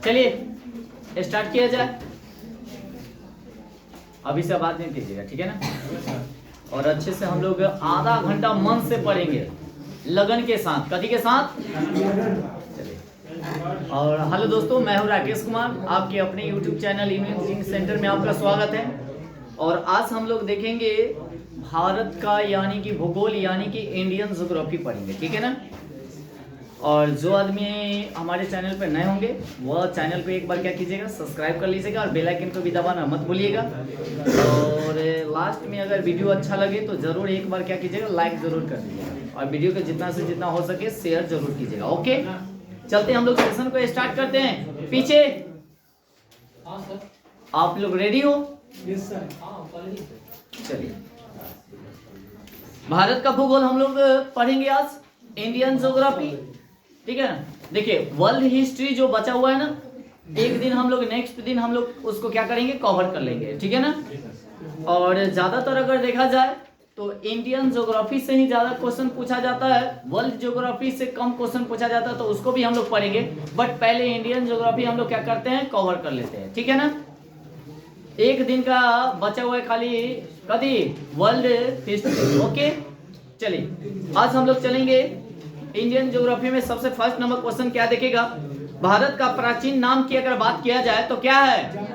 चलिए स्टार्ट किया जाए। अभी से बात नहीं कीजिएगा, ठीक है ना। और अच्छे से हम लोग आधा घंटा मन से पढ़ेंगे, लगन के साथ। कथी के साथ? चलिए। और हेलो दोस्तों, मैं हूं राकेश कुमार, आपके अपने YouTube channel immune teaching centre में आपका स्वागत है। और आज हम लोग देखेंगे भारत का यानी कि भूगोल यानी कि इंडियन ज्योग्राफी पढ़ेंगे, ठीक है ना। और जो आदमी हमारे चैनल पर नए होंगे वह चैनल पे एक बार क्या कीजिएगा, सब्सक्राइब कर लीजिएगा और बेल आइकन को भी दबाना मत भूलिएगा। और लास्ट में अगर वीडियो अच्छा लगे तो ज़रूर एक बार क्या कीजिएगा, लाइक ज़रूर कर दीजिएगा और वीडियो को जितना से जितना हो सके शेयर जरूर कीजिएगा। ओके, चलते हैं हम लोग सेशन को स्टार्ट करते हैं। पीछे आप लोग रेडी हो? चलिए, भारत का भूगोल हम लोग पढ़ेंगे आज, इंडियन ज्योग्राफी, ठीक है ना। देखिए वर्ल्ड हिस्ट्री जो बचा हुआ है ना, एक दिन हम लोग नेक्स्ट दिन हम लोग उसको क्या करेंगे, कवर कर लेंगे, ठीक है ना। और ज्यादातर अगर देखा जाए तो इंडियन ज्योग्राफी से ही ज्यादा क्वेश्चन पूछा जाता है, वर्ल्ड ज्योग्राफी से कम क्वेश्चन पूछा जाता है, तो उसको भी हम लोग पढ़ेंगे। बट पहले इंडियन ज्योग्राफी हम लोग क्या करते हैं, कवर कर लेते हैं, ठीक है ना। एक दिन का बचा हुआ है खाली कभी वर्ल्ड हिस्ट्री। ओके, चलिए आज हम लोग चलेंगे इंडियन ज्योग्राफी में। सबसे फर्स्ट नंबर क्वेश्चन क्या देखेगा, भारत का प्राचीन नाम की अगर बात किया जाए तो क्या है?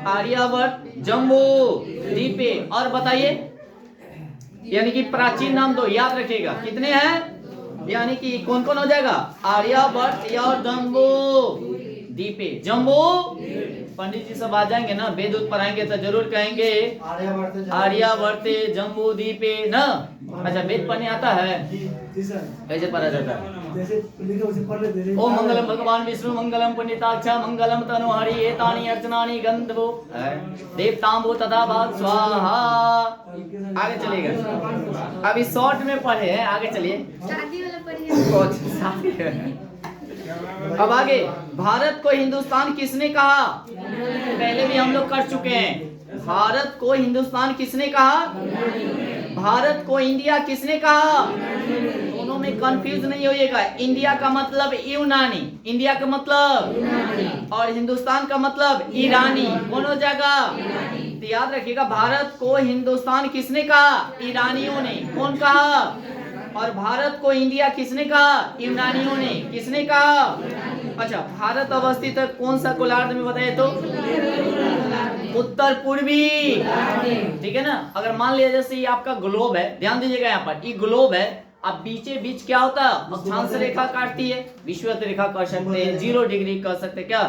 आर्यावर्त, जम्बू द्वीपे। और बताइए, यानी कि प्राचीन नाम दो याद रखिएगा, कितने हैं, यानी कि कौन कौन हो जाएगा, आर्यावर्त या जम्बू द्वीपे। जम्बू पंडित जी सब आ जाएंगे ना, वेद उद पढ़ाएंगे तो जरूर कहेंगे आर्यावर्त जम्बू द्वीपे ना। अच्छा, वेद पढ़ने आता है? कैसे पढ़ा जाता है? ओम मंगलम भगवान विष्णु मंगलम पुण्यताक्ष मंगलम तनुहरि एतानि अर्चनानि गंधवो देवतांबो तथा भाग स्वाहा। आगे चलिएगा, अभी शॉर्ट में पढ़े हैं, आगे चलिए। शादी वाला पढ़िए। अब आगे, भारत को हिंदुस्तान किसने कहा? पहले भी हम लोग कर चुके हैं। भारत को हिंदुस्तान किसने कहा? भारत को इंडिया किसने कहा? दोनों में कंफ्यूज नहीं होइएगा। इंडिया का मतलब यूनानी, इंडिया का मतलब, और हिंदुस्तान का मतलब ईरानी। कौन हो जाएगा? तो याद रखिएगा, भारत को हिंदुस्तान किसने कहा? ईरानियों ने। कौन कहा? और भारत को इंडिया किसने कहा? यूनानियों ने। किसने कहा? अच्छा, भारत अवस्थित है कौन सा गोलार्ध में बताइए तो? उत्तर पूर्वी, ठीक है ना। अगर मान लिया जैसे ये आपका ग्लोब है, ध्यान दीजिएगा, यहाँ पर ये ग्लोब है, अब बीचे बीच क्या होता है, अक्षांश रेखा काटती है, विषुवत रेखा कर सकते हैं, 0 डिग्री कर सकते हैं क्या।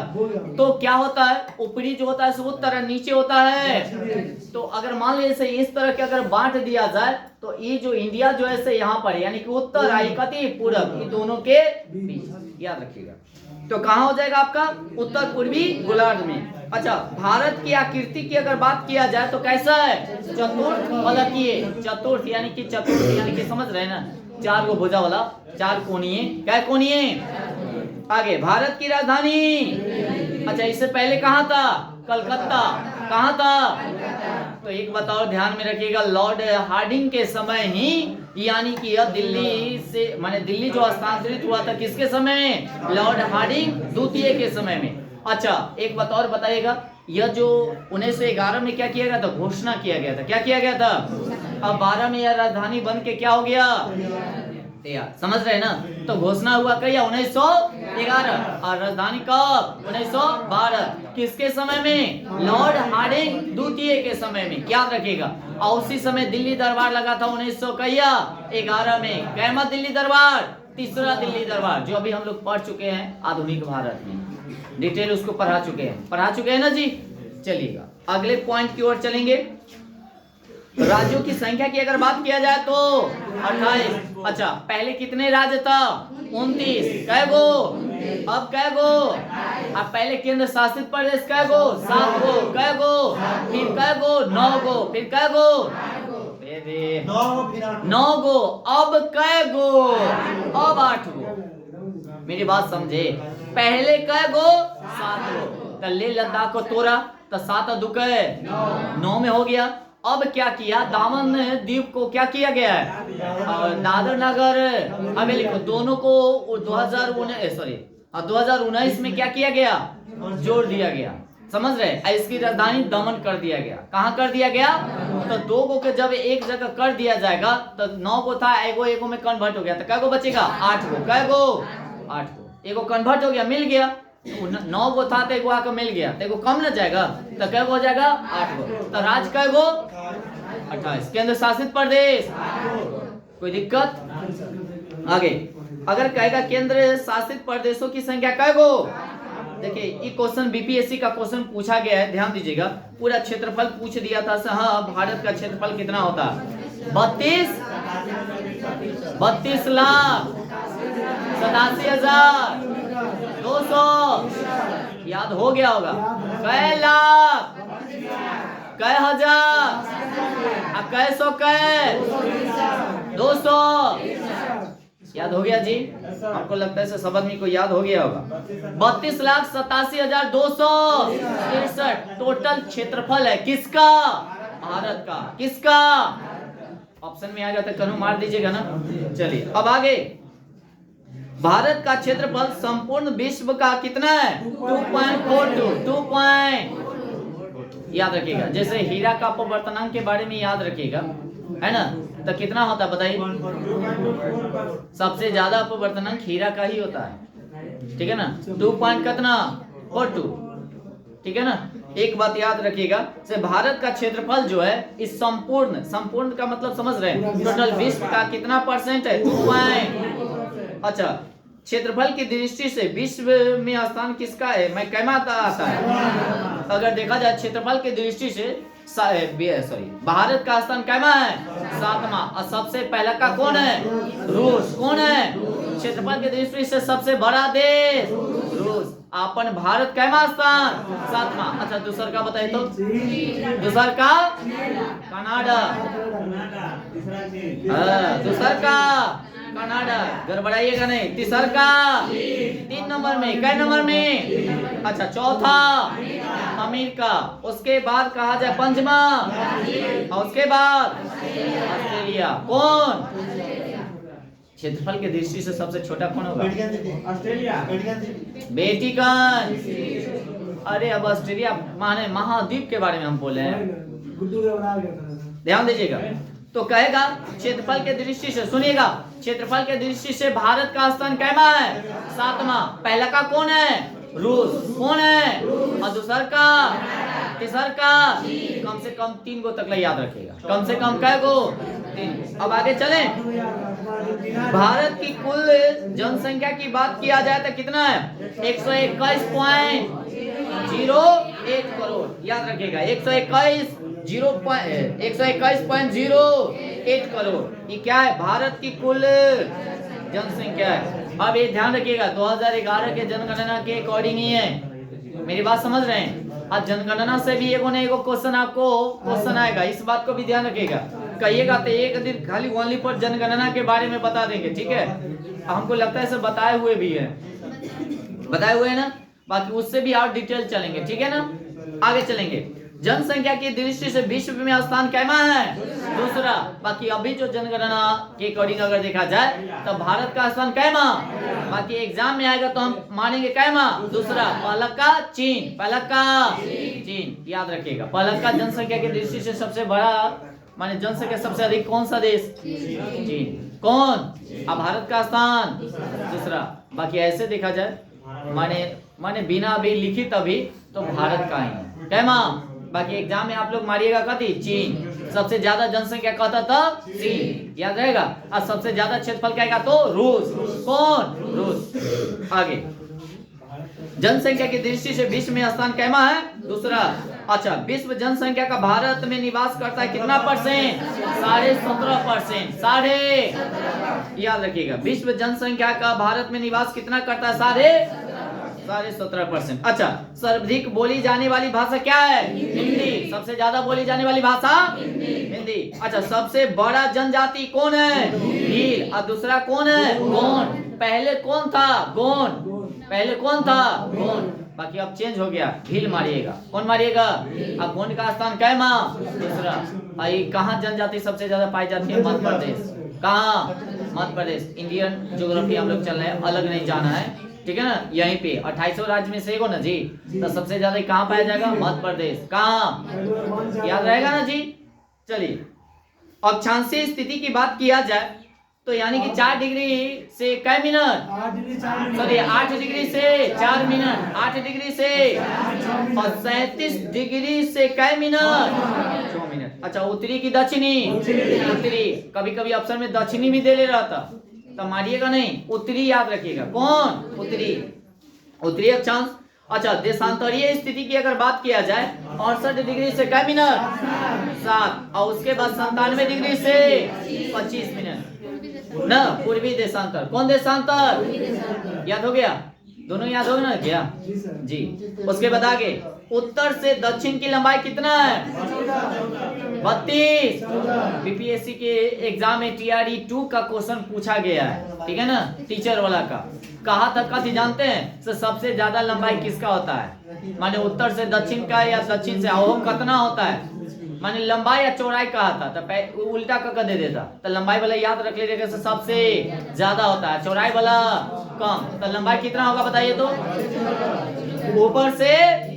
तो क्या होता है, ऊपरी जो होता है सो उत्तर, नीचे होता है। तो अगर मान लीजिए जैसे इस तरह के अगर बांट दिया जाए तो ये जो इंडिया जो है यहाँ पर यानी कि उत्तर आई कति पूरब, ये दोनों के बीच, याद रखिएगा। तो कहाँ हो जाएगा आपका? उत्तर पूर्वी गोलार्ध में। अच्छा, भारत की आकृति की अगर बात किया जाए तो कैसा है? चतुर्थ फलकीय, चतुर्थ यानी कि चतुर्थ यानी कि समझ रहे हैं ना, 4 गो भुजा वाला, 4 कोणीय। क्या कोणीय? आगे, भारत की राजधानी, अच्छा इससे पहले कहाँ था? कलकत्ता। कहाँ था? तो एक बताओ, ध्यान में रखिएगा, लॉर्ड हार्डिंग के समय ही, यानी कि यह दिल्ली से माने दिल्ली जो हस्तांतरित हुआ था किसके समय? लॉर्ड हार्डिंग द्वितीय के समय में। अच्छा, एक बात और बताइएगा, यह जो 1911 में क्या किया गया था? घोषणा किया गया था। क्या किया गया था? अब 12 में यह राजधानी बन के क्या हो गया? यार समझ रहे ना। तो घोषणा हुआ क्या? 1911। और राजधानी कब? 1912। किसके समय में? लॉर्ड हार्डिंग द्वितीय के समय में, याद रखिएगा। और उसी समय दिल्ली दरबार लगा था 1911 में। कैमा दिल्ली दरबार? तीसरा दिल्ली दरबार, जो अभी हम लोग पढ़ चुके हैं आधुनिक भारत में, डिटेल उसको पढ़ा चुके हैं ना जी। चलिएगा अगले पॉइंट की ओर चलेंगे। राज्यों की संख्या की अगर बात किया जाए तो 28। अच्छा, पहले कितने राज्य था? 29। कै गो? अब कै गो? अब पहले केंद्र शासित प्रदेश कै गो? 7 गो। कै गो? फिर कै गो? 9 गो। फिर कै गो? 9 गो। अब कै गो? अब 8 गो। मेरी बात समझे, पहले कै गो? 7 गो। तो ले लद्दाख को तोड़ा तो 7 दुके 9 में हो गया। अब क्या किया, दामन द्वीप को क्या किया गया है, दादर नगर हवेली को, दोनों को 2019 सॉरी और 2019 में क्या किया गया, जोड़ दिया गया, समझ रहे। इसकी राजधानी दमन कर दिया गया। कहाँ कर दिया गया, तो 2 को के जब एक जगह कर दिया जाएगा तो 9 को था, एगो में कन्वर्ट हो गया, तो कै गो बचेगा, 8 गो, कै गो, 8 गो, एगो कन्वर्ट हो गया, मिल गया। 9 गो था तो एगो आकर मिल गया, तो एगो कम न जाएगा, तो कै गो हो जाएगा, 8 गो। तो राज्य कै गो, 28। केंद्र शासित प्रदेश, कोई दिक्कत। आगे अगर कहेगा केंद्र शासित प्रदेशों की संख्या कै गो, देखिए ये क्वेश्चन बीपीएससी का क्वेश्चन पूछा गया है, ध्यान दीजिएगा। पूरा क्षेत्रफल पूछ दिया था, हाँ भारत का क्षेत्रफल कितना होता है, 32 लाख 87,200, याद हो गया होगा। कै लाख, कै हजार, कै सौ, कै 200, याद हो गया जी। आपको लगता है सब आदमी को याद हो गया होगा। 32,87,263 टोटल क्षेत्रफल है, किसका, भारत का। किसका, ऑप्शन में आ जाता है, कन्हू मार दीजिएगा ना। चलिए अब आगे, भारत का क्षेत्रफल संपूर्ण विश्व का कितना है, 2.42, याद रखिएगा। जैसे हीरा का अपवर्तनांक के बारे में याद रखिएगा, है ना, तो कितना होता है बताइए, सबसे ज्यादा अपवर्तनांक हीरा का ही होता है, ठीक है ना, 2.42, ठीक है ना। एक बात याद रखिएगा, से भारत का क्षेत्रफल जो है इस संपूर्ण का मतलब समझ रहे हैं, टोटल विश्व का कितना परसेंट है, 2. अच्छा, क्षेत्रफल की दृष्टि से विश्व में स्थान किसका है, मैं कैमा आता है। अगर देखा जाए क्षेत्रफल की दृष्टि से भारत का स्थान कैमा है, 7वां, और सबसे पहला का कौन है, रूस। कौन है, क्षेत्रफल की दृष्टि से सबसे बड़ा देश रूस, अपन भारत कैमा स्थान, 7वां। अच्छा दूसर का बताइए तो, दूसर का कनाडा, दूसर का कनाडा, गड़बड़ाइएगा नहीं। तीसर का 3 नंबर में, कै नंबर में, अच्छा चौथा अमेरिका, उसके बाद कहा जाए 5वां, और उसके बाद ऑस्ट्रेलिया। कौन, क्षेत्रफल के दृष्टि से सबसे छोटा कौन होगा, वेटिकन। अरे अब ऑस्ट्रेलिया माने महाद्वीप के बारे में हम बोले हैं, ध्यान दीजिएगा। तो कहेगा क्षेत्रफल के दृष्टि से, सुनिएगा, क्षेत्रफल के दृष्टि से भारत का स्थान कैमा है, 7वां। पहला का कौन है, रूस। कौन है, और दूसर का, तीसर का, कम से कम 3 गो तक याद रखिएगा, कम से कम कै गो, 3। अब आगे चलें, भारत की कुल जनसंख्या की बात किया जाए तो कितना है, 121.01 करोड़, याद रखिएगा, 121.08 करोड़, ये क्या है, भारत की कुल जनसंख्या है। अब ये ध्यान रखिएगा, 2011 के जनगणना के अकॉर्डिंग ही है, मेरी बात समझ रहे हैं। आज जनगणना से भी एगो न एगो क्वेश्चन आपको क्वेश्चन आएगा, इस बात को भी ध्यान रखिएगा। कहिएगा तो एक दिन खाली ओनली पर जनगणना के बारे में बता देंगे, ठीक है। हमको लगता है सब बताए हुए भी है, बताए हुए है ना, बाकी उससे भी और डिटेल चलेंगे, ठीक है ना। आगे चलेंगे, जनसंख्या की दृष्टि से विश्व में स्थान कैमा है, दूसरा। बाकी अभी जो जनगणना के अकॉर्डिंग अगर देखा जाए तो भारत का स्थान कैमा, बाकी एग्जाम में आएगा तो हम मानेंगे कैमा, दूसरा। पहला का चीन, पहला का चीन, याद रखिएगा। पहला का जनसंख्या की दृष्टि से सबसे बड़ा माने जनसंख्या सबसे अधिक कौन सा देश, चीन। कौन, अब भारत का स्थान दूसरा। बाकी ऐसे देखा जाए माने बिना अभी लिखित अभी तो भारत का ही कैमा। बाकी एग्जाम में आप लोग मारिएगा कथी, चीन। सबसे ज्यादा जनसंख्या कहता था चीन, याद रहेगा। और सबसे ज्यादा क्षेत्रफल क्या तो रूस। कौन, रूस। आगे, जनसंख्या की दृष्टि से विश्व में स्थान कैमा है, दूसरा। अच्छा, विश्व जनसंख्या का भारत में निवास करता है कितना परसेंट, 17.5%, याद रखिएगा। विश्व जनसंख्या का भारत में निवास कितना करता है, 17.5%। अच्छा, सर्वाधिक बोली जाने वाली भाषा क्या है, हिंदी। सबसे ज्यादा बोली जाने वाली भाषा हिंदी। अच्छा, सबसे बड़ा जनजाति कौन है, भील। और दूसरा कौन है, गोंड। पहले कौन था, गोंड। पहले कौन था, गोंड। बाकी अब चेंज हो गया, भील मारिएगा। कौन मारिएगा, अब गोंड का स्थान कैमा, दूसरा। कहाँ जनजाति सबसे ज्यादा पाई जाती है, मध्य प्रदेश। कहाँ, मध्य प्रदेश। इंडियन ज्योग्राफी हम लोग चल रहे हैं, अलग नहीं जाना है। ठीक है ना, यहीं पे 2800 राज्य में से एक हो ना जी, तो सबसे ज्यादा कहाँ पाया जाएगा? मध्य प्रदेश। कहाँ? याद रहेगा ना जी। चलिए अक्षांशीय स्थिति की बात किया जाए तो यानी कि 4 डिग्री से कै मिनट, सॉरी 8 डिग्री से 4 मिनट, 8 डिग्री से, और 37 डिग्री से कै मिनट? 6 मिनट। अच्छा उत्तरी की दक्षिणी? उत्तरी। कभी कभी अफसर में दक्षिणी भी दे ले रहा था, तो मारिएगा नहीं, उत्तरी याद रखिएगा। कौन? उत्तरी, उत्तरी अक्षांश। अच्छा देशांतरीय स्थिति की अगर बात किया जाए 68 डिग्री से कै मिनट? 7, और उसके बाद 97 डिग्री से 25 मिनट ना, पूर्वी देशांतर। कौन देशांतर? याद हो गया? दोनों याद हो गया ना क्या जी? उसके बाद आगे उत्तर से दक्षिण की लंबाई कितना है? 32। बीपीएससी के एग्जाम में TRE 2 का क्वेश्चन पूछा गया है, ठीक है ना, टीचर वाला का। कहा तक का थी जानते हैं? तो सबसे ज्यादा लंबाई किसका होता है? माने उत्तर से दक्षिण का या दक्षिण से, वो कितना होता है? माने लंबाई या चौड़ाई कहा था, तो उल्टा का दे देता, तो लंबाई वाला याद रख लीजिएगा, सबसे ज्यादा होता है, चौड़ाई वाला कम। तो लंबाई कितना होगा बताइए तो? ऊपर से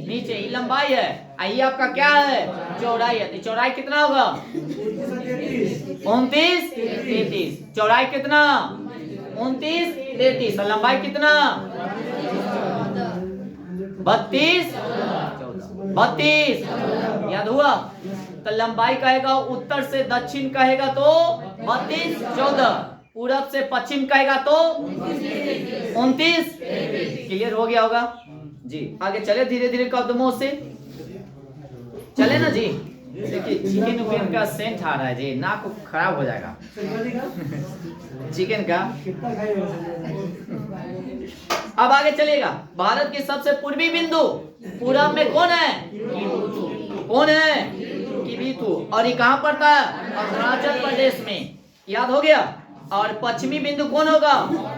नीचे ही लंबाई है, आई आपका क्या है? चौड़ाई है। तो चौड़ाई कितना होगा? 29, 33। चौड़ाई कितना? 29, 33। और लंबाई कितना? 32, 32। याद हुआ? तो लंबाई कहेगा उत्तर से दक्षिण कहेगा तो 32, 14। पूरब से पश्चिम कहेगा तो 29। क्लियर हो गया होगा जी? आगे चले धीरे धीरे कदमों से, चले ना जी। देखिए चिकन उकन का सेंट आ रहा है जी, नाक खराब हो जाएगा चिकन का। अब आगे चलेगा। भारत के सबसे पूर्वी बिंदु पूरब में कौन है? कौन है? किबीथु। और ये कहाँ पड़ता है? अरुणाचल प्रदेश में। याद हो गया? और पश्चिमी बिंदु कौन होगा?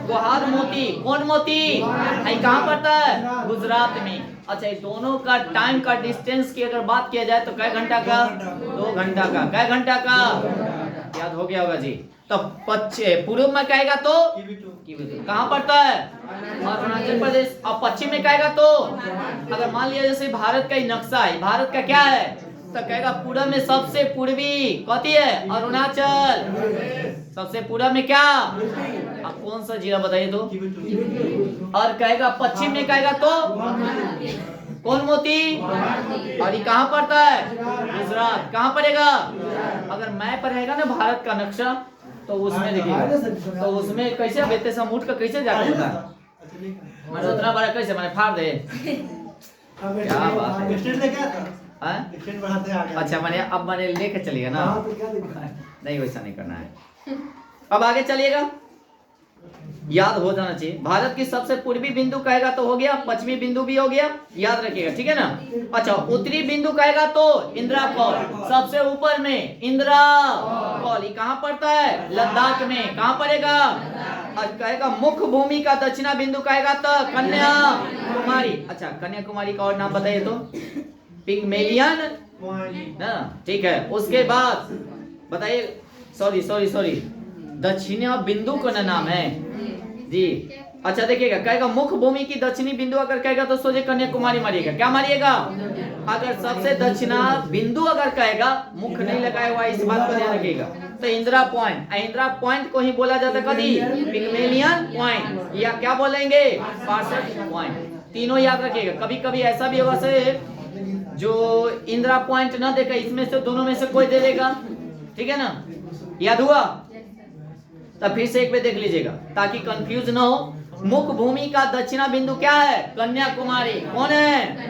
गुवाहाटी मोती। कौन मोती? ये कहाँ पड़ता है? गुजरात में। अच्छा ये दोनों का टाइम का डिस्टेंस की अगर बात किया जाए तो कै घंटा का? 2 घंटा का। कै घंटा का? याद हो गया होगा जी। तो पूर्व में कहेगा तो किबीथु। कहाँ पड़ता है? अरुणाचल प्रदेश। और पश्चिम में कहेगा तो, अगर मान लिया जैसे भारत का ही नक्शा है, भारत का क्या है, तो कहेगा पूरब में सबसे पूर्वी कौन है? अरुणाचल। सबसे पूरब में क्या? अब कौन सा जिला बताइए तो? और कहेगा पश्चिम में कहेगा तो कौन? मोती। और ये कहाँ पड़ता है? गुजरात। कहाँ पड़ेगा? अगर मैप रहेगा ना भारत का नक्शा, तो उसमें देखिएगा, तो उसमें कैसे बेते समुद्र का कैसे जाकर होता है? मैंने उतना बड़ा कैसे मैंने फाड़ दे, क्या बात है? अच्छा मैंने अब मैंने लेके चलिएगा ना, नहीं वैसा नहीं करना है। अब आगे चलिएगा, याद हो जाना चाहिए। भारत की सबसे पूर्वी बिंदु कहेगा तो हो गया, पश्चिमी बिंदु भी हो गया, याद रखिएगा, ठीक है ना। अच्छा उत्तरी बिंदु कहेगा तो इंदिरा कॉल, सबसे ऊपर में इंदिरा कॉल, ये कहाँ पड़ता है? लद्दाख में। कहाँ पड़ेगा? कहेगा मुख्य भूमि का दक्षिणा बिंदु कहेगा तो कन्याकुमारी। अच्छा कन्याकुमारी का और नाम बताइए तो? पिग्मेलियन ना, ठीक है। उसके बाद बताइए, सॉरी दक्षिणी बिंदु का नाम है जी। अच्छा देखिएगा, कहेगा मुख्य भूमि की दक्षिणी बिंदु अगर कहेगा तो सोचे कन्याकुमारी मारिएगा। क्या मारिएगा? अगर सबसे दक्षिणा बिंदु अगर कहेगा, मुख्य नहीं लगाया हुआ, इस बात को ध्यान रखिएगा, तो इंदिरा पॉइंट। इंदिरा पॉइंट को ही बोला जाता है कभी पिग्मेलियन पॉइंट, या क्या बोलेंगे? पार्सेट पॉइंट। तीनों याद रखिएगा। कभी कभी ऐसा भी होगा से जो इंदिरा पॉइंट ना देगा, इसमें से दोनों में से कोई दे देगा, ठीक है ना। याद हुआ? तब फिर से एक बार देख लीजिएगा ताकि कंफ्यूज ना हो। मुख्य भूमि का दक्षिणा बिंदु क्या है? कन्याकुमारी। कौन है?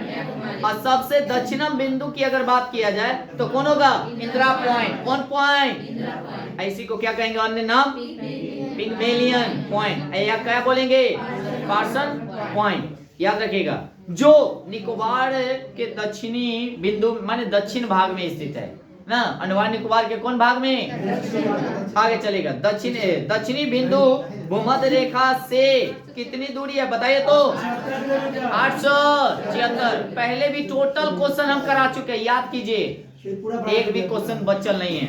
और सबसे दक्षिणम बिंदु की अगर बात किया जाए तो कौन होगा? इंदिरा पॉइंट। कौन पॉइंट? ऐसी को क्या कहेंगे अन्य नाम? पिग्मेलियन पॉइंट, या क्या बोलेंगे? पार्सन पॉइंट। याद रखिएगा, जो निकोबार के दक्षिणी बिंदु माने दक्षिण भाग में स्थित है ना, अंडमान निकोबार के कौन भाग में? आगे चलेगा। दक्षिणी बिंदु भूमध्य रेखा से कितनी दूरी है बताइए तो? 876। पहले भी टोटल क्वेश्चन हम करा चुके हैं, याद कीजिए, एक भी क्वेश्चन बचल नहीं है।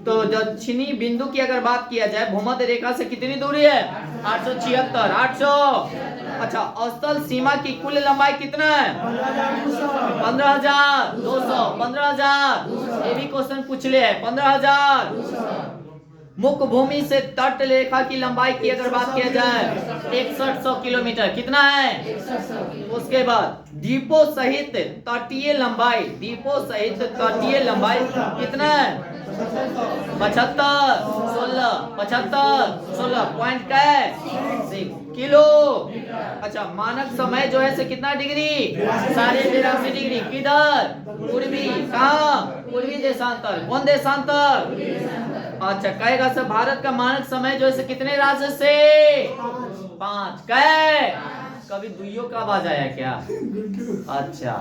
तो दक्षिणी बिंदु की अगर बात किया जाए, भूमध्य रेखा से कितनी दूरी है? 876। अच्छा, स्थल सीमा की कुल लंबाई कितना है? 15,200। 15,000 ये भी क्वेश्चन पूछ ले है। 15,000। मुख्य भूमि से तट रेखा की लंबाई की अगर बात किया जाए 6100 किलोमीटर। कितना है? उसके बाद द्वीपों सहित तटीय लंबाई, द्वीपों सहित तटीय लंबाई कितना है? 75 16 75 16 पॉइंट का है किलो। अच्छा, मानक समय जो है से कितना डिग्री? 82.5 डिग्री। किधर? पूर्वी। कहाँ? पूर्वी देशांतर। कौन देशांतर? अच्छा, कहेगा सर भारत का मानक समय जो है कितने राज्य से? 5। कहे कभी दुइयों का आवाज आया क्या? अच्छा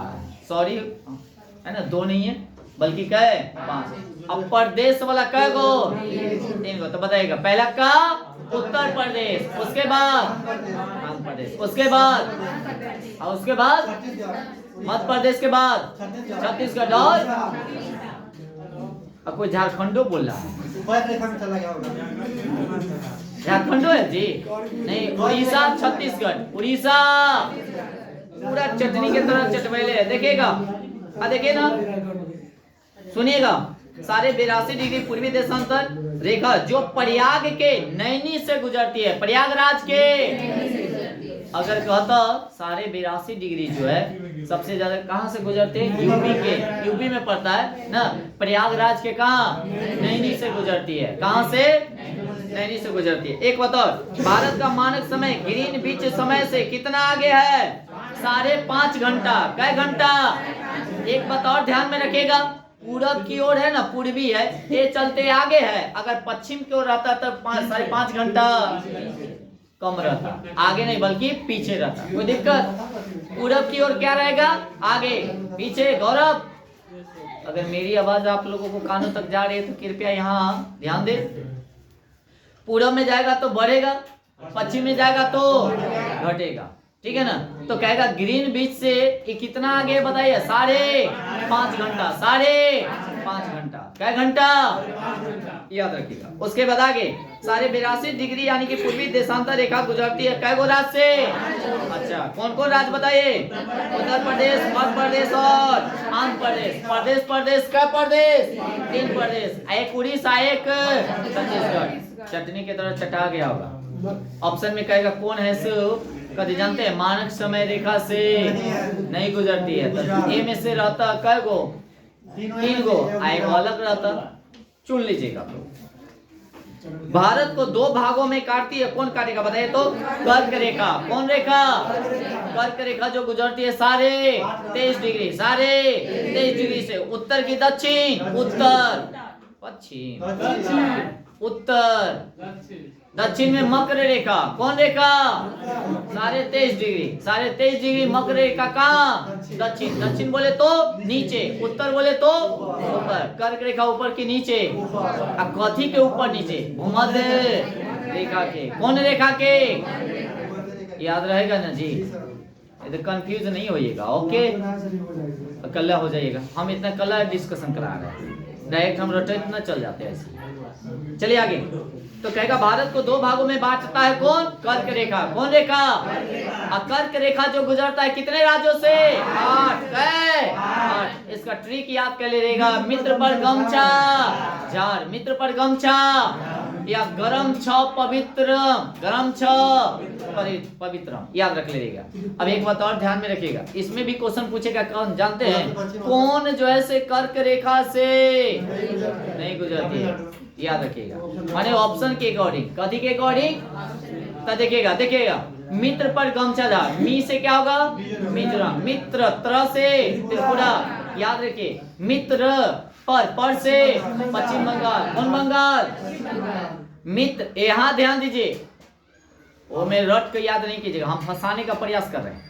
सॉरी, है ना, 2 नहीं है बल्कि कहे 5। अब प्रदेश वाला कह गो? 3 गो। तो बताइएगा, पहला का उत्तर प्रदेश, उसके बाद आंध्र प्रदेश, उसके बाद और उसके बाद मध्य प्रदेश, के बाद छत्तीसगढ़ और अब कोई झारखंडो बोल रहा है। झारखंडो है जी? नहीं, उड़ीसा छत्तीसगढ़। उड़ीसा पूरा चटनी के तरह चटमैले है। देखिएगा, देखिए ना, सुनिएगा, 82.5 डिग्री पूर्वी देशांतर रेखा जो प्रयाग के नैनी से गुजरती है। प्रयागराज के अगर कहता 82.5 डिग्री जो है सबसे ज्यादा कहाँ से गुजरते हैं? यूपी के। यूपी में पड़ता है ना। प्रयागराज के कहाँ? नैनी से गुजरती है। कहाँ से? नैनी से गुजरती है। एक बताओ, भारत का मानक समय ग्रीनविच समय से कितना आगे है? 5.5 घंटा। कै घंटा? एक बताओ, ध्यान में रखिएगा, पूरब की ओर है ना, पूर्वी है, ये चलते आगे है। अगर पश्चिम की ओर रहता तो 5.5 घंटा कम रहता, आगे नहीं बल्कि पीछे रहता। कोई दिक्कत? पूरब की ओर क्या रहेगा? आगे, पीछे। गौरव, अगर मेरी आवाज आप लोगों को कानों तक जा रही है तो कृपया यहाँ ध्यान दे। पूरब में जाएगा तो बढ़ेगा, पश्चिम में जाएगा तो घटेगा। ठीक है ना? तो कहेगा ग्रीनविच से ये कितना आगे बताइए? 5.5 घंटा। 5.5 घंटा। क्या घंटा? याद रखिएगा। उसके बाद आगे 82.5 डिग्री यानी कि पूर्वी देशांतर रेखा गुजरती है कै गो राज्य से? अच्छा, कौन कौन राज्य बताइए? उत्तर प्रदेश, मध्य प्रदेश और आंध्र प्रदेश। प्रदेश प्रदेश का प्रदेश 3 प्रदेश, एक उड़ीसा, एक छत्तीसगढ़। चटनी की तरह चटा गया होगा। ऑप्शन में कहेगा कौन है सो? कभी जानते हैं मानक समय रेखा से नहीं गुजरती है। तो ए में से रहता कै गो? 3 गो। एक अलग रहता, चुन लीजिएगा। भारत को 2 भागों में काटती है। कौन काटेगा बताइए तो? कर्क रेखा। कौन रेखा? कर्क रेखा जो गुजरती है 23.5 डिग्री, 23.5 डिग्री से उत्तर की दक्षिण, उत्तर पश्चिम, उत्तर दक्षिण में मकर रेखा। कौन रेखा? 23.5 डिग्री, 23.5 डिग्री मकर रेखा। कहाँ? दक्षिण। दक्षिण बोले तो नीचे, उत्तर बोले तो ऊपर। कर्क रेखा ऊपर की नीचे, कथी के ऊपर नीचे? भूमध्य रेखा के। कौन रेखा के? याद रहेगा ना जी? इधर कंफ्यूज नहीं होइएगा। ओके, कल्ला हो जाइएगा। हम इतना कल्ला डिस्कशन करा रहे हैं, डायरेक्ट हम रोटेट न चल जाते हैं ऐसे। चलिए आगे। तो कहेगा भारत को 2 भागों में बांटता है। कौन? कर्क रेखा। कौन रेखा? कर्क रेखा जो गुजरता है कितने राज्यों से? 8। इसका ट्रिक याद कर लेगा। मित्र पर गमछा झार, मित्र पर गमछा या गरम छ पवित्रम, गरम छ पवित्रम, याद रख लेगा। अब एक बात और ध्यान में रखिएगा, इसमें भी क्वेश्चन पूछेगा। कौन जानते हैं कौन जो है से कर्क रेखा से नहीं गुजरती है? याद रखिएगा, माने ऑप्शन के अकॉर्डिंग। कथी के अकॉर्डिंग? तो देखिएगा मित्र पर गमछा झार, मी से क्या होगा? मिजोरम। मित्र, त्र से त्रिपुरा, याद रखिए। मित्र पर से पश्चिम बंगाल। कौन बंगाल? मित्र, यहाँ ध्यान दीजिए, वो मैं रट के याद नहीं कीजिएगा, हम फंसाने का प्रयास कर रहे हैं।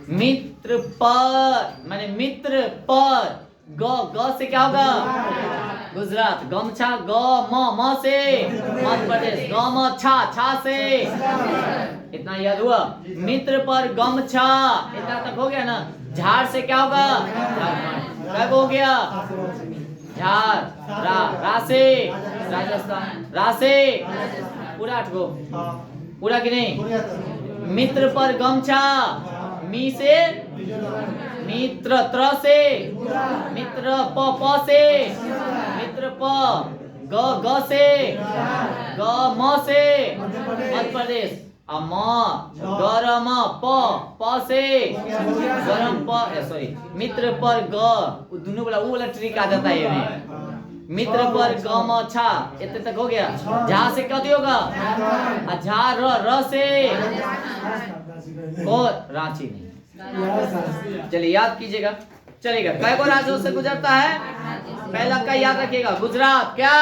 मित्र पर माने मित्र पर, ग से क्या होगा? गुजरात। गमछा ग म से मध्य प्रदेश। ग म छा से, इतना याद हुआ? मित्र पर गमछा, इतना तक हो गया ना? झाड़ से क्या होगा? झारखंड। हो गया झार। रा से राजस्थान। रा से पूरा 8 गो, पूरा कि नहीं? मित्र पर गमछा, मी से मित्र, त्र से मित्र, प से मित्र, प ग से ग, म से मध्य प्रदेश, म गरम, प से गरम, सॉरी मित्र पर ग, दोनों वाला ट्रिक आ जाता है ये। मित्र पर गमछा, इतने तक हो गया। झा से क्या होगा? झा, र से को, रांची नहीं। चलिए याद कीजिएगा, चलेगा। कै को राज्यों से गुजरता है? पहला का याद रखिएगा, गुजरात। क्या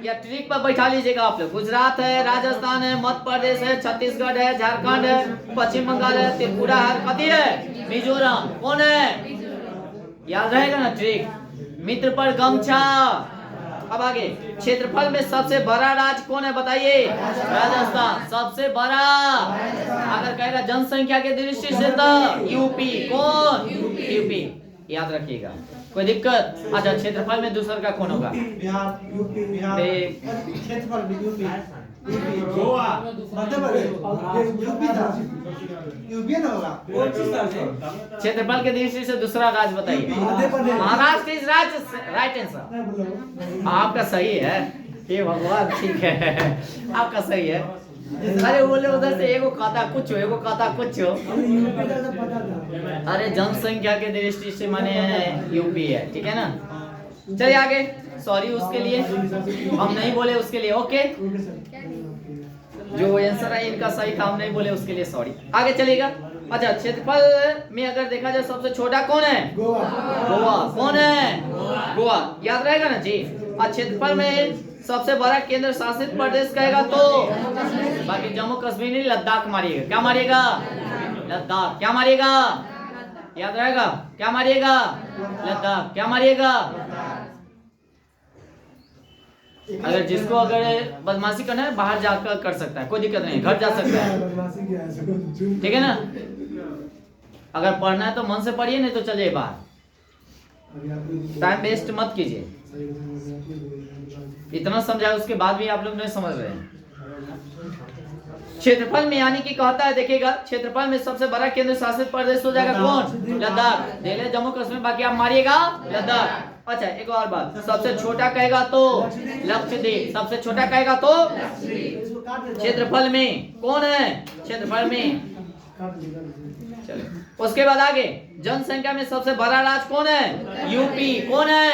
या ट्रिक पर बैठा लीजिएगा आप लोग। गुजरात है, राजस्थान है, मध्य प्रदेश है, छत्तीसगढ़ है, झारखंड है, पश्चिम बंगाल है, त्रिपुरा है, कथी है? मिजोरम। कौन है? याद रहेगा ना ट्रिक। मित्र पर गमछा। अब आगे, क्षेत्रफल में सबसे बड़ा राज्य कौन है बताइए? राजस्थान सबसे बड़ा। अगर कहेगा जनसंख्या के दृष्टि से तो यूपी। कौन? यूपी। याद रखिएगा, कोई दिक्कत? अच्छा, क्षेत्रफल में दूसरा का कौन होगा? गोवा, मध्य प्रदेश, यूपी ना होगा। क्षेत्रफल के दृष्टि से दूसरा राज्य बताइए। महाराष्ट्र इज राज्य, राइट आंसर। आपका सही है, हे भगवान, ठीक है, आपका सही है। अरे बोले उधर से एगो खाता कुछ हो, एगो खाता कुछ हो। अरे जनसंख्या के दृष्टि से माने यूपी है, ठीक है ना। चलिए आगे, सॉरी उसके लिए, हम नहीं बोले उसके लिए, ओके। जो आंसर है इनका सही था, हम नहीं बोले उसके लिए, सॉरी। आगे चलेगा। अच्छा, क्षेत्रफल में अगर देखा जाए सबसे छोटा कौन है? गोवा। गोवा। कौन है? गोवा। याद रहेगा ना जी। क्षेत्रफल में सबसे बड़ा केंद्र शासित प्रदेश कहेगा तो बाकी जम्मू कश्मीर नहीं, लद्दाख मारिएगा। क्या मारिएगा? लद्दाख। क्या मारिएगा? याद रहेगा, क्या मारिएगा? लद्दाख। क्या मारिएगा? अगर जिसको अगर बदमाशी करना है बाहर जाकर कर सकता है, कोई दिक्कत नहीं, घर जा सकता है, ठीक है ना। अगर पढ़ना है तो मन से पढ़िए, नहीं तो चलिए बाहर। टाइम वेस्ट मत कीजिए। इतना समझाया उसके बाद भी आप लोग नहीं समझ रहे हैं। क्षेत्रफल में यानी कि कहता है, देखिएगा, क्षेत्रफल में सबसे बड़ा केंद्र शासित प्रदेश हो जाएगा कौन? लद्दाख। दिल्ली, जम्मू कश्मीर, बाकी आप मारिएगा लद्दाख। अच्छा, एक और बात, सबसे छोटा कहेगा तो लक्षद्वीप। सबसे छोटा कहेगा तो क्षेत्रफल में कौन है? क्षेत्रफल में। चलिए, उसके बाद आगे, जनसंख्या में सबसे बड़ा राज्य कौन है? यूपी। कौन है?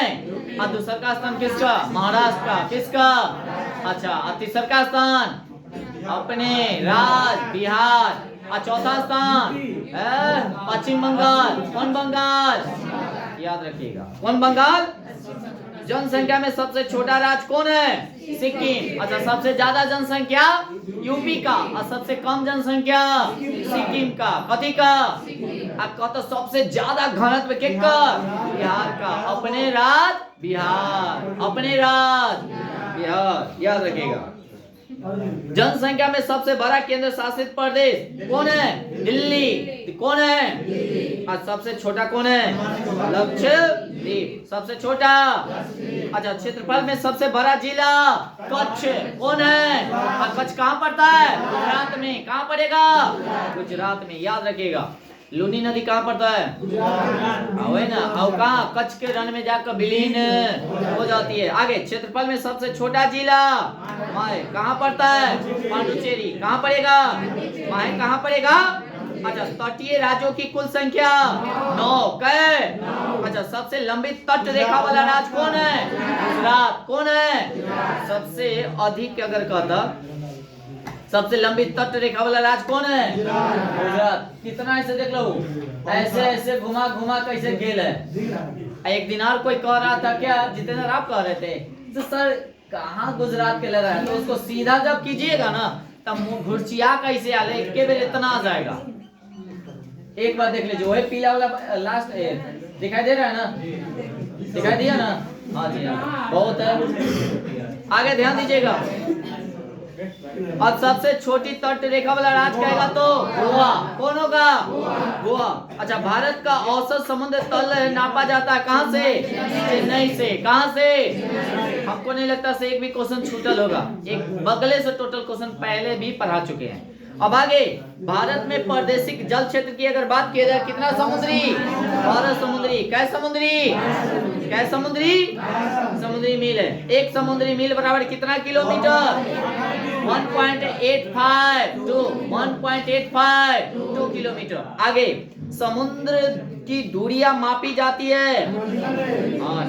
और दूसरा का स्थान किसका? महाराष्ट्र का। किसका? अच्छा, और तीसरा का स्थान अपने राज्य बिहार। और चौथा स्थान पश्चिम बंगाल। कौन बंगाल? याद रखिएगा, कौन बंगाल? जनसंख्या में सबसे छोटा राज्य कौन है? सिक्किम। अच्छा, सबसे ज्यादा जनसंख्या यूपी का और सबसे कम जनसंख्या सिक्किम का। कथी का? तो सबसे ज्यादा घनत्व किसका? बिहार का। अपने राज्य बिहार। अपने राज्य बिहार। याद रखिएगा। जनसंख्या में सबसे बड़ा केंद्र शासित प्रदेश कौन है? दिल्ली। कौन है? और सबसे छोटा कौन है? लक्षद्वीप। सबसे छोटा। अच्छा, क्षेत्रफल में सबसे बड़ा जिला कच्छ। कौन है? और कच्छ कहाँ पड़ता है? गुजरात में। कहाँ पड़ेगा? गुजरात में। याद रखिएगा। लूनी नदी कहाँ पड़ता है? वही ना। और कहाँ? कच्छ के रण में जाकर विलीन हो जाती है। आगे, क्षेत्रफल में सबसे छोटा जिला माहे कहाँ पड़ता है? पांडुचेरी। कहाँ पड़ेगा? माहे कहाँ पड़ेगा? अच्छा, तटीय राज्यों की कुल संख्या 9। अच्छा, सबसे लंबी तट रेखा वाला राज्य कौन है? गुजरात। कौन है? सबसे अधिक अगर कहता सबसे लंबी तट रेखा वाला राज्य कौन है? गुजरात। कितना ऐसे देख लो, ऐसे ऐसे घुमा घुमा कैसे गेल है। एक दिन और कोई कह रहा था, क्या जितेंद्र आप कह रहे थे तो सर कहाँ गुजरात के लगा है, तो उसको सीधा जब कीजिएगा ना तब घुर्चिया कैसे आ रहे, एक बेर इतना आ जाएगा। एक बार देख लीजिए, वही पीला वाला लास्ट दिखाई दे रहा है ना? दिखाई दिया ना? हाँ जी, बहुत है। आगे ध्यान दीजिएगा। और सबसे छोटी तट रेखा वाला राज्य कहेगा तो गोवा। कौन होगा? गोवा। अच्छा, भारत का औसत समुद्र तल नापा जाता है कहाँ से? चेन्नई से। कहाँ से? हमको नहीं लगता से एक भी क्वेश्चन छूटल होगा। एक बगले से टोटल क्वेश्चन पहले भी पढ़ा चुके हैं। अब आगे, भारत में प्रादेशिक जल क्षेत्र की अगर बात किया जाए, कितना समुद्री? 12 समुद्री। कै समुद्री मील है। एक समुद्री मील बराबर कितना किलोमीटर? 1.85 किलोमीटर। आगे, समुद्र की दूरियां मापी जाती है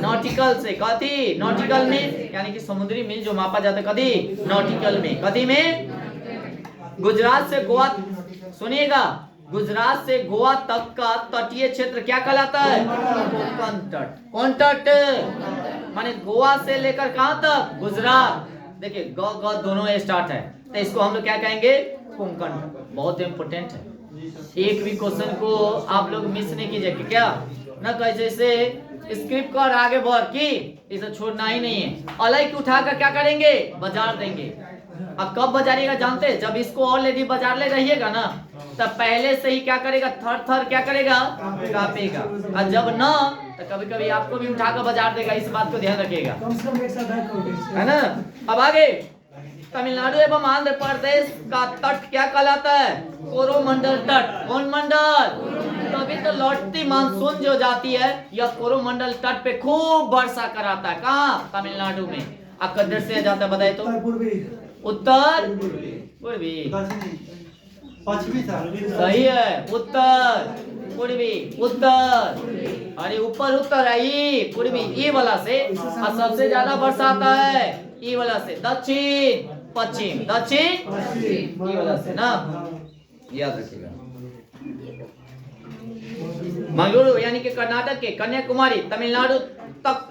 नॉटिकल से। कथी? नॉटिकल में, यानी कि समुद्री मील जो मापा जाता है कथी? नॉटिकल में। कथी में? गुजरात से गोवा, सुनिएगा, गुजरात से गोवा तक का तटीय क्षेत्र क्या कहलाता है? कोंकण तट। कौन तट? माने गोवा से लेकर कहां तक? गुजरात। देखिए ग दोनों स्टार्ट है, तो इसको हम लोग क्या कहेंगे? कोंकण। बहुत इंपोर्टेंट है, एक भी क्वेश्चन को आप लोग मिस नहीं कीजिए। क्या ना कैसे से स्क्रिप्ट कर आगे बढ़ की इसे छोड़ना ही नहीं है। अलग उठाकर क्या करेंगे? बाजार देंगे। अब कब बजारिएगा जानते हैं? जब इसको ऑलरेडी बाजार ले रहिएगा ना, तब पहले से ही क्या करेगा? थर थर क्या करेगा? कापेगा। और जब ना, तो कभी कभी आपको भी उठाकर बाजार देगा। इस बात को ध्यान रखिएगा, है ना। अब आगे, तमिलनाडु एवं आंध्र प्रदेश का तट क्या कहलाता है? कोरोमंडल तट। कौन मंडल? तभी तो लौटती मानसून जो जाती है, यह कोरोमंडल तट पे खूब वर्षा कराता है। कहाँ? तमिलनाडु में। अब किधर से जाता है बताए तो? उत्तर पूर्वी। पश्चिमी था। सही है, उत्तर पूर्वी। उत्तर, अरे ऊपर उत्तर आई, पूर्वी ई वाला से। और सबसे ज्यादा वर्षा आता है ई वाला से। दक्षिण पश्चिम, दक्षिण ई वाला से ना, याद रखिएगा। मंगलुरु यानी कि कर्नाटक के कन्याकुमारी तमिलनाडु तक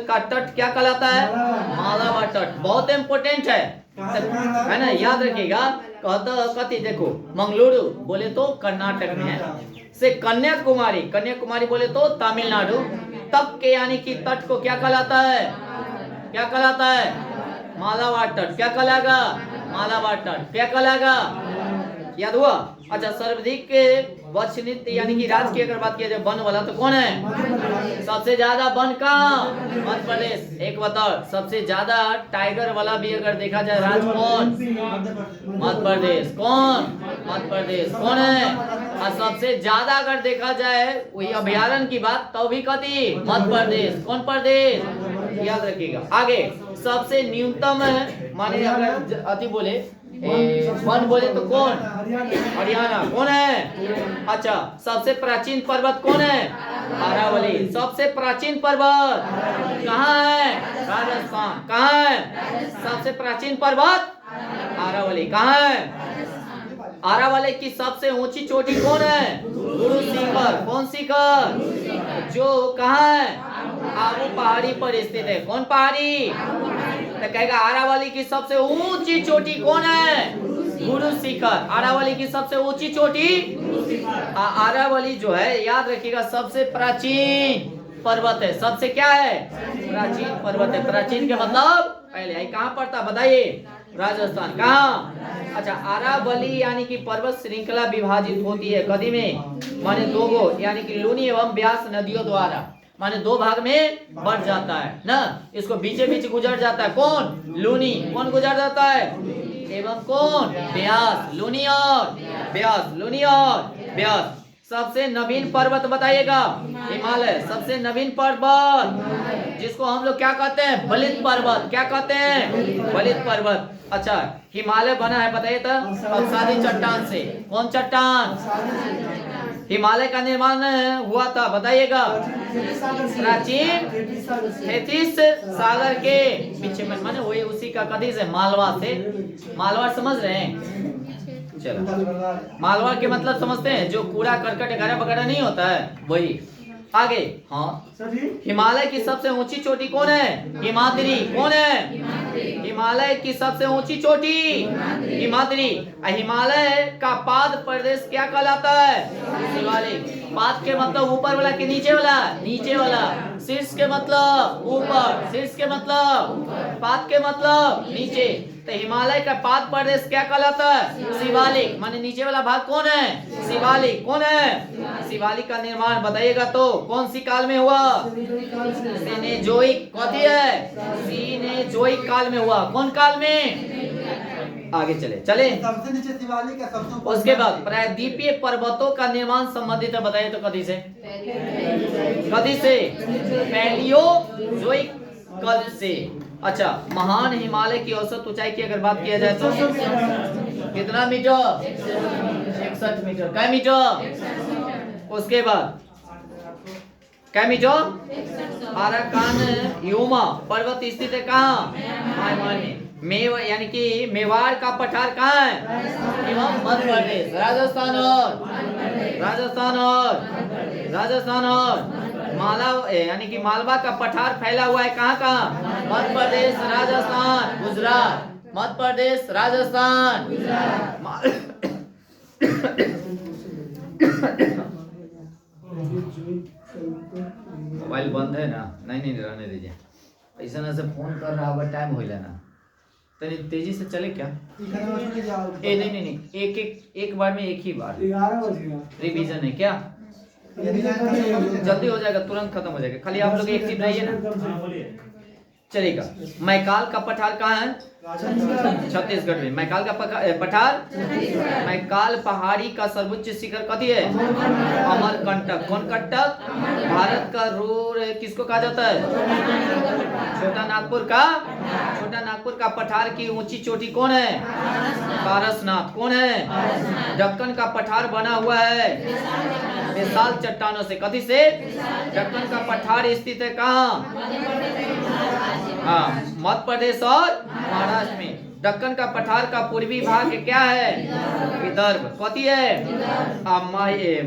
का तट क्या कहलाता है? मालाबार तट। बहुत इंपोर्टेंट है ना, याद रखिएगा। कथी देखो, मंगलुरु बोले तो कर्नाटक में है, से कन्याकुमारी, कन्याकुमारी बोले तो तमिलनाडु तक के यानी कि तट को क्या कहलाता है? क्या कहलाता है? मालाबार तट। क्या कहलाएगा? मालाबार तट। क्या कहलाएगा? याद हुआ? अच्छा, सर्वाधिक वनक्षेत्र यानी कि राज्य की अगर बात किया जाए वन वाला, तो कौन है? सबसे ज्यादा वन कहाँ? मध्य प्रदेश। एक बताओ, सबसे ज्यादा टाइगर वाला भी अगर देखा जाए राज्य कौन? मध्य प्रदेश। कौन? मध्य प्रदेश। कौन है? और सबसे ज्यादा अगर देखा जाए वही अभयारण्य की बात, तो भी कथी? मध्य प्रदेश। कौन प्रदेश? याद रखिएगा। आगे, सबसे न्यूनतम माने अगर अति बोले वन बोले तो कौन? हरियाणा। कौन है? अच्छा, सबसे प्राचीन पर्वत कौन है? अरावली। सबसे प्राचीन पर्वत कहाँ है? राजस्थान। कहाँ है सबसे प्राचीन पर्वत? अरावली। कहाँ है? अरावली की सबसे ऊंची चोटी कौन है? गुरु शिखर। कौन शिखर? जो कहाँ है? आबू पहाड़ी पर स्थित है। कौन पहाड़ी? तो कहेगा अरावली की सबसे ऊंची चोटी कौन है? गुरु शिखर। अरावली की सबसे ऊंची चोटी अरावली जो है, याद रखिएगा, सबसे प्राचीन पर्वत है। सबसे क्या है? प्राचीन पर्वत है। प्राचीन के मतलब पहले आई कहाँ पड़ता बताइए? राजस्थान। कहाँ? अच्छा, अरावली यानी कि पर्वत श्रृंखला विभाजित होती है कदी में, माने दो गो यानी कि लूनी एवं ब्यास नदियों द्वारा, माने दो भाग में बढ़ जाता है ना। इसको बीचे बीच गुजर जाता है। कौन? लूनी। कौन गुजर जाता है? एवं कौन? ब्यास। लूनी और ब्यास। लूनी और ब्यास। सबसे नवीन पर्वत बताइएगा? हिमालय। सबसे नवीन पर्वत जिसको हम लोग क्या कहते हैं? बलित पर्वत। क्या कहते हैं? बलित पर्वत। अच्छा, हिमालय बना है बताइए तो? अवसादी चट्टान से। कौन चट्टान? हिमालय का निर्माण हुआ था बताइएगा? प्राचीन तैतीस सागर के पीछे में, माने वही उसी का कदी से, मालवा से। मालवा समझ रहे हैं? चलो, मालवा के मतलब समझते हैं? जो कूड़ा करकट वगैरह वगैरह नहीं होता है, वही। आगे, हाँ, हिमालय की सबसे ऊंची चोटी कौन है? हिमाद्री। कौन है? हिमालय की सबसे ऊंची चोटी हिमाद्री। हिमालय का पाद प्रदेश क्या कहलाता है? शिवालिक। पाद के मतलब ऊपर वाला कि नीचे वाला? नीचे वाला। शीर्ष के मतलब ऊपर, शीर्ष के मतलब, पाद के मतलब नीचे। तो हिमालय का पाद प्रदेश क्या कहलाता है? शिवालिक। माने नीचे वाला भाग कौन है? शिवालिक। कौन है? शिवालिक का निर्माण बताइएगा तो कौन सी काल में हुआ? सीनेजोइक। कथी है? सीनेजोइक काल में हुआ। कौन काल में? आगे चले चले। सबसे नीचे शिवालिक है, सबसे ऊपर उसके बाद प्रायद्वीपीय पर्वतों का निर्माण संबंधित है, बताइए तो कदी से? कदी से? पैलियोजोइक कल से। अच्छा, महान हिमालय की औसत ऊंचाई की अगर बात किया जाए तो कितना मीटर? 61 मीटर। क्या मीटर? उसके बाद क्या मीटर? अराकान यूमा पर्वत स्थित है कहाँ? म्यांमार में। यानी कि मेवाड़ का पठार कहाँ है? एवं मध्य प्रदेश, राजस्थान और माला यानी कि मालवा का पठार फैला हुआ है कहाँ कहाँ? मध्य प्रदेश, राजस्थान, गुजरात। मध्य प्रदेश, राजस्थान, मोबाइल बंद है ना? नहीं रहने दीजिए। ऐसा ना से फोन कर रहा होगा, टाइम हो ना, तो तेजी से चले क्या? नहीं, एक बार में एक ही बार 11 बज गया। रिवीजन है क्या? जल्दी हो जाएगा, तुरंत खत्म हो जाएगा। खाली आप लोग एक्टिव रहिए ना, चलेगा। मैकाल का पठार कहाँ है? छत्तीसगढ़ में। मैकाल का पठार, मैकाल पहाड़ी का सर्वोच्च शिखर कथी है? अमरकंटक। कौन कंटक? भारत का रूर किसको कहा जाता है? छोटा नागपुर का पठार की ऊंची चोटी कौन है? पारसनाथ। कौन है? दक्कन का पठार बना हुआ है विशाल चट्टानों से। कथी से? दक्कन का पठार स्थित है कहाँ? हाँ, मध्य प्रदेश और महाराष्ट्र में। दक्कन का पठार का पूर्वी भाग क्या है? विदर्भ। कथी है?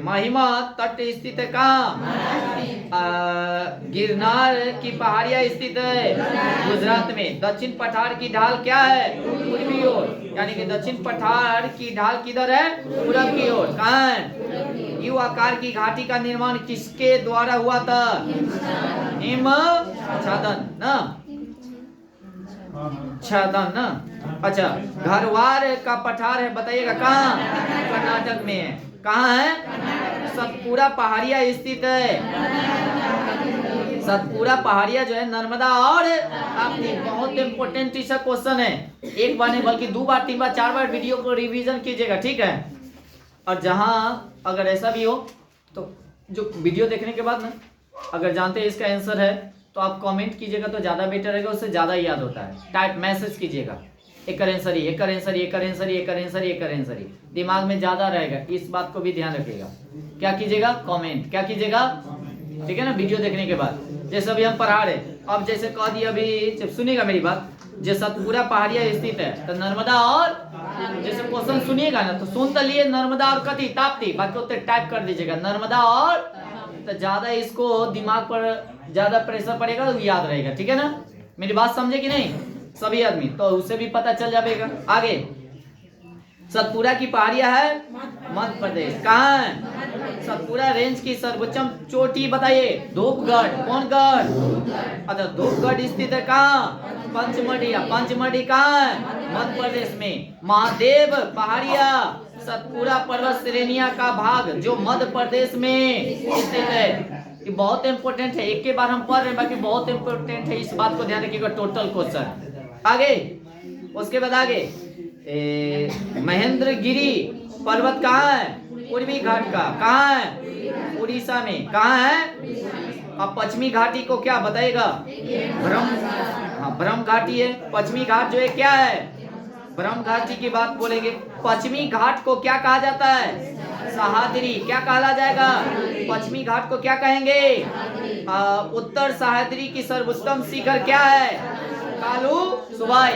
महिमा तट स्थित है कहाँ? गिरनार की पहाड़ियां स्थित है गुजरात में। दक्षिण पठार की ढाल क्या है? पूर्वी ओर। यानी कि दक्षिण पठार की ढाल किधर है? पूरब की ओर। कहाँ है? यू आकार की घाटी का निर्माण किसके द्वारा हुआ था? हिम छादन ना? अच्छा, घरवार का पठार है, बताइएगा कहाँ? कर्नाटक में है। कहाँ है? सतपुरा पहाड़िया स्थित है। सतपुरा पहाड़िया जो है नर्मदा और ताप्ती। बहुत इंपोर्टेंट क्वेश्चन है। एक बार नहीं बल्कि 2 बार 3 बार 4 बार वीडियो को रिवीजन कीजिएगा, ठीक है? और जहां अगर ऐसा भी हो तो जो वीडियो देखने के बाद ना अगर जानते हैं इसका आंसर है तो आप कमेंट कीजिएगा तो ज़्यादा बेटर रहेगा, उससे ज़्यादा याद होता है। टाइप मैसेज कीजिएगा, एक आंसर दिमाग में ज़्यादा रहेगा। इस बात को भी ध्यान रखिएगा। क्या कीजिएगा? कमेंट। क्या कीजिएगा? ठीक है ना? वीडियो देखने के बाद जैसे अभी हम पढ़ा रहे, अब जैसे कह दिया, अभी जब सुनिएगा मेरी बात, जो सतपुरा पहाड़िया स्थित है तो नर्मदा और, जैसे क्वेश्चन सुनिएगा ना तो सुन तो लिए नर्मदा और कथी? ताप्ती। बाकी उतने टाइप कर दीजिएगा नर्मदा और, तो ज्यादा इसको दिमाग पर ज्यादा प्रेशर पड़ेगा तो याद रहेगा, ठीक है ना? मेरी बात समझे कि नहीं सभी आदमी? तो उसे भी पता चल जाएगा। आगे, सतपुरा की पहाड़ियां है मध्य प्रदेश। कहाँ है? सतपुरा रेंज की सर्वोच्चम चोटी बताइए? धूपगढ़। कौन गढ़? अच्छा, धूपगढ़ स्थित है कहाँ? पंचमढ़ी कहाँ है? मध्य प्रदेश में। महादेव पहाड़िया सतपुरा पर्वत श्रेणिया का भाग जो मध्य प्रदेश में स्थित है। ये बहुत इंपोर्टेंट है, एक के बार हम पढ़ रहे हैं, बाकी बहुत इंपोर्टेंट है, इस बात को ध्यान रखिएगा। Total question. आगे, उसके बाद आगे महेंद्रगिरी पर्वत कहाँ है? पूर्वी घाट का। कहाँ है? उड़ीसा में। कहाँ है? अब पश्चिमी घाटी को क्या बताएगा? ब्रह्म घाटी है। पश्चिमी घाट जो है क्या है? ब्रह्म घाटी की बात बोलेंगे। पश्चिमी घाट को क्या कहा जाता है? सह्याद्री। क्या कहा जाएगा? पश्चिमी घाट को क्या कहेंगे? उत्तर सह्याद्री की सर्वोत्तम शिखर क्या है? कालू सुबाई।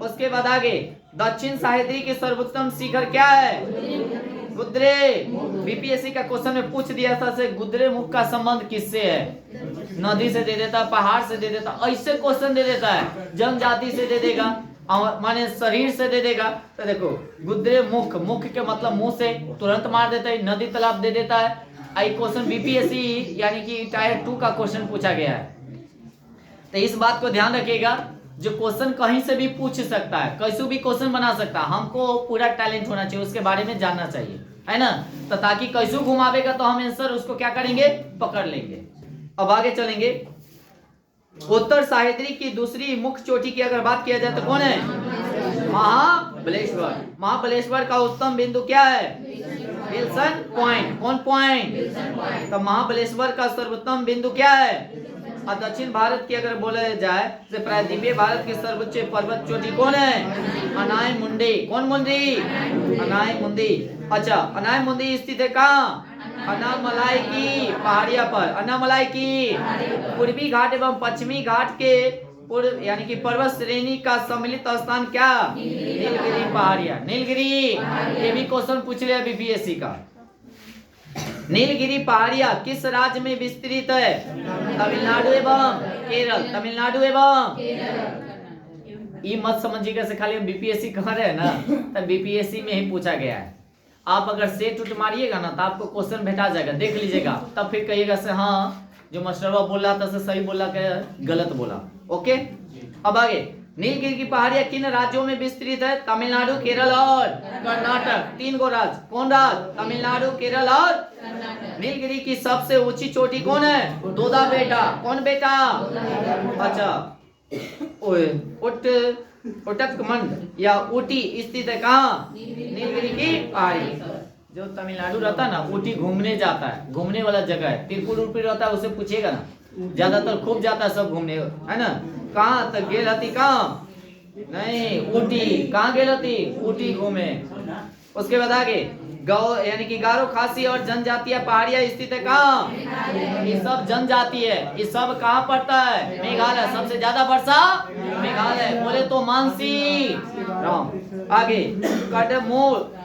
उसके बाद आगे, दक्षिण सह्याद्री की सर्वोत्तम शिखर क्या है? गुद्रे। बीपीएससी का क्वेश्चन में पूछ दिया था से गुद्रे मुख का संबंध किससे है? नदी से दे देता, पहाड़ से दे देता, ऐसे क्वेश्चन दे देता है। जनजाति से दे देगा, माने शरीर से दे देगा। तो देखो, गुद्रे मुख के मतलब मुंह से, तुरंत मार देता है। नदी तालाब दे देता है। आई क्वेश्चन बीपीएससी यानी कि टायर 2 का क्वेश्चन पूछा गया है। तो इस बात को ध्यान रखिएगा, जो क्वेश्चन कहीं से भी पूछ सकता है, कैसे भी क्वेश्चन बना सकता है। हमको पूरा टैलेंट होना चाहिए, उसके बारे में जानना चाहिए, है ना? तो ताकि कैसे घुमावेगा तो हम आंसर उसको क्या करेंगे? पकड़ लेंगे। अब आगे चलेंगे। उत्तर सह्याद्री की दूसरी मुख्य चोटी की अगर बात किया जाए तो कौन है? महाबलेश्वर। महाबलेश्वर का उत्तम बिंदु क्या है? Wilson point. कौन पॉइंट? तो महाबलेश्वर का सर्वोत्तम बिंदु क्या है? और दक्षिण भारत की अगर बोला जाए तो प्रायद्वीपीय भारत की सर्वोच्च पर्वत चोटी कौन है? अनाई मुंडी। कौन मुंडी? अनाई मुंडी। अच्छा, अनाई मुंडी स्थित है कहाँ? अनामलाई की पहाड़िया पर। अनामलाई की पूर्वी घाट एवं पश्चिमी घाट के पूर्व यानी कि पर्वत श्रेणी का सम्मिलित स्थान क्या? नीलगिरी पहाड़िया। नीलगिरी, ये भी क्वेश्चन पूछ लिया बीपीएससी का। नीलगिरी पहाड़िया किस राज्य में विस्तृत है? तमिलनाडु एवं केरल। तमिलनाडु एवं ये मत समझिएगा से खाली हम बीपीएससी कह रहे हैं ना, तब बीपीएससी में ही पूछा गया है। आप अगर सेट उठ मारिएगा ना तो आपको क्वेश्चन भेटा जाएगा, देख लीजिएगा, तब फिर कहिएगा से हाँ जो मास्टरवा बोल रहा था से सही बोला के गलत बोला। ओके, अब आगे। नीलगिरी की पहाड़ियां किन राज्यों में विस्तृत है? तमिलनाडु, केरल और कर्नाटक। 3 गो राज्य। कौन राज्य? तमिलनाडु, केरल और नीलगिरी की सबसे ऊंची चोटी कौन है? दोदा बेटा। कौन बेटा? अच्छा, उटकमंड या ऊटी स्थित है कहाँ? नीलगिरी की पहाड़ी। जो तमिलनाडु रहता है ना, ऊटी घूमने जाता है, घूमने वाला जगह है। तिरपुर उर्पुर रहता है, उसे पूछेगा ना, ज्यादातर खूब जाता है सब घूमने, है ना। कहाँ तक गेल हती? कहाँ? नहीं, ऊटी। कहाँ गेल हती? ऊटी घूमे। उसके बाद आगे गौ यानी कि गारो, खासी और जनजातीय पहाड़ियां स्थित है कहाँ? ये सब जनजाति है। ये सब कहाँ पड़ता है? मेघालय। सबसे ज्यादा वर्षा मेघालय। बोले तो मानसी राम। आगे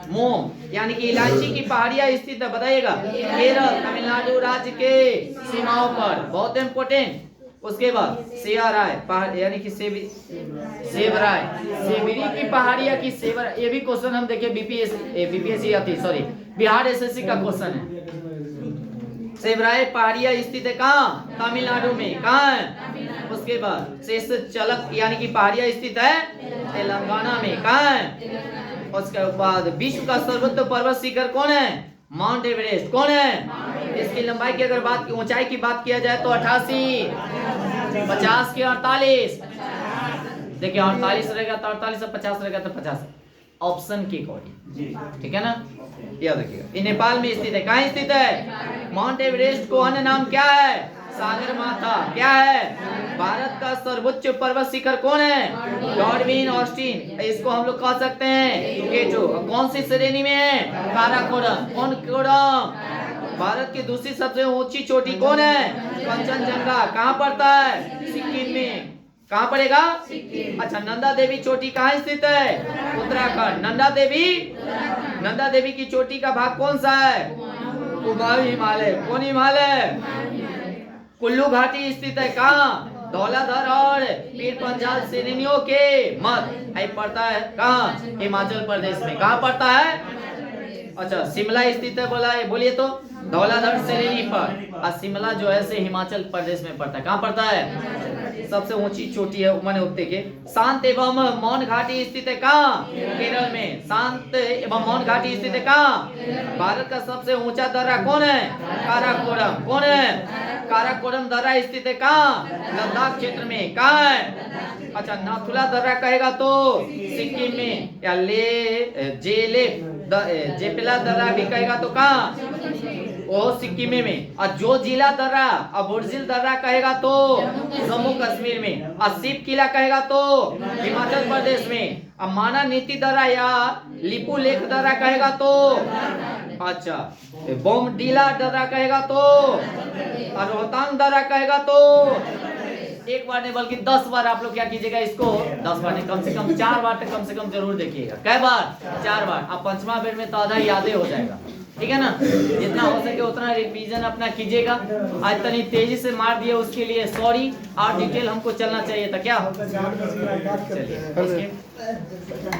मोम यानी कि इलायची की पहाड़ियां स्थित है, बताइएगा। केरल, तमिलनाडु राज्य के सीमाओं पर। बहुत इम्पोर्टेंट। उसके बाद सेवाराय पहाड़ यानी कि सेवराय, सेवरी की पहाड़िया की सेवर। ये भी क्वेश्चन हम देखे बीपीएससी आती, सॉरी बिहार एसएससी का क्वेश्चन है। सेवराय पहाड़िया स्थित है कहाँ? तमिलनाडु में। कहाँ है? उसके बाद शेष चलक यानी कि पहाड़िया स्थित है तेलंगाना में। कहाँ है? उसके बाद विश्व का सर्वोच्च पर्वत शिखर कौन है? Mount Everest. कौन है? इसकी लंबाई की अगर बात, ऊंचाई की बात किया जाए तो 88, 50 के 48। देखिए 48 रहेगा तो 48 और 50 रहेगा तो 50। ऑप्शन के अकॉर्डिंग, ठीक है ना, याद रखिएगा। ये नेपाल में स्थित है। कहाँ स्थित है? माउंट एवरेस्ट को अन्य नाम क्या है? सागर माथा। क्या है? भारत का सर्वोच्च पर्वत शिखर कौन है? डॉर्बिन ऑस्टिन। इसको हम लोग कह सकते हैं केटो। कौन सी श्रेणी में है? काराकोरम। कौन कोरम? भारत की दूसरी सबसे ऊंची चोटी कौन है? कंचनजंगा। कहाँ पड़ता है? सिक्किम में। कहाँ पड़ेगा? अच्छा, नंदा देवी चोटी कहाँ स्थित है? उत्तराखंड। नंदा देवी की चोटी का भाग कौन सा है? कुमाऊं हिमालय। कौन हिमालय? कुल्लू घाटी स्थित है कहाँ? धौलाधर और पीर पंजाल श्रेणियों के मध्य पड़ता है। कहाँ? हिमाचल प्रदेश में। कहाँ पड़ता है? अच्छा, शिमला स्थित है, बोला है, बोलिए तो। धौलाधर श्रेणी पर। और शिमला जो है से हिमाचल प्रदेश में पड़ता है। कहाँ पड़ता है? सबसे ऊंची चोटी है माने उत्ते के। शांत एवं मौन घाटी स्थित है कहाँ? केरल में। शांत एवं मौन घाटी स्थित है कहाँ? भारत का सबसे ऊंचा दर्रा कौन है? काराकोरम। कौन है? काराकोरम दर्रा स्थित है कहाँ? लद्दाख क्षेत्र में। कहाँ है? अच्छा, नाथुला दर्रा कहेगा तो सिक्किम में। या जेपेला दर्रा भी कहेगा तो कहाँ? वो सिक्किम में। और जो जिला दर्रा और बुर्जिल दर्रा कहेगा तो जम्मू कश्मीर में। और शिव किला कहेगा तो हिमाचल प्रदेश में। और माना नीति दर्रा या लिपू लेक दर्रा कहेगा तो, अच्छा, बोमडीला दर्रा कहेगा तो, और रोहतांग दर्रा कहेगा तो। एक बार नहीं बल्कि 10 बार आप लोग क्या कीजिएगा, इसको 10 बार नहीं, कम से कम 4 बार तक कम से कम जरूर देखिएगा। कै बार? 4 बार। अब 5वां बेर में तो आधा यादें हो जाएगा, ठीक है ना। जितना हो सके उतना रिवीजन अपना कीजिएगा। आज तनी तेजी से मार दिए उसके लिए सॉरी, और डिटेल हमको चलना चाहिए था क्या। चलिए।